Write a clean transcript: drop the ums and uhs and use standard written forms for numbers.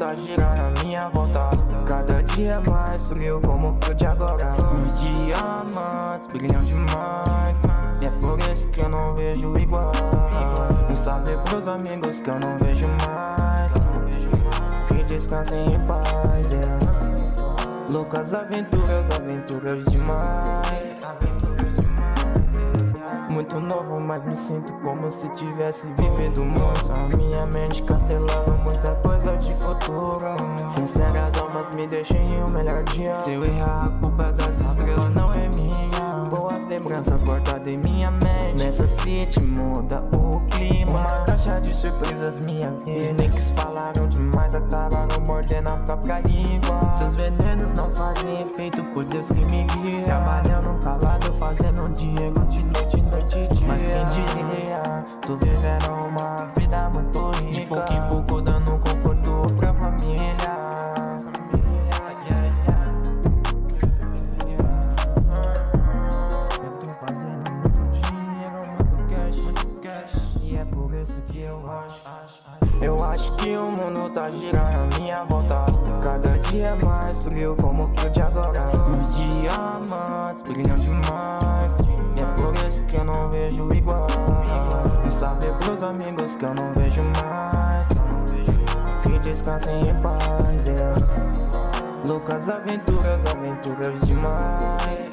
tá girando à minha volta. Cada dia mais frio como o frio de agora. Meus diamantes brilham demais, e é por isso que eu não vejo igual. Um salve pros amigos que eu não vejo mais, que descansem em paz, yeah. Loucas aventuras, aventuras demais. Muito novo, mas me sinto como se tivesse vivido muito. A minha mente castelando muita coisa de futuro. Sinceras almas me deixem em um melhor dia. Se eu errar, a culpa é das estrelas, não é minha. Boas lembranças guardadas em minha mente. Nessa city muda o clima. Uma caixa de surpresas minha vida. Snakes falaram demais, acabaram mordendo a própria língua. Seus venenos não fazem efeito, por Deus que me guia. Trabalhando calado, fazendo dinheiro de noite, noite, dia. Mas quem diria, tô vivendo uma vida muito rica. De pouco em pouco dando conforto pra família. Eu tô fazendo muito dinheiro, muito cash. E é por isso que eu acho que o mundo tá girando à minha volta. Cada dia mais frio como o frio de agora. Meus diamantes brilham demais, e é por isso que eu não vejo igual. Um salve pros amigos que eu não vejo mais, que descansem em paz, yeah. Loucas aventuras, aventuras demais.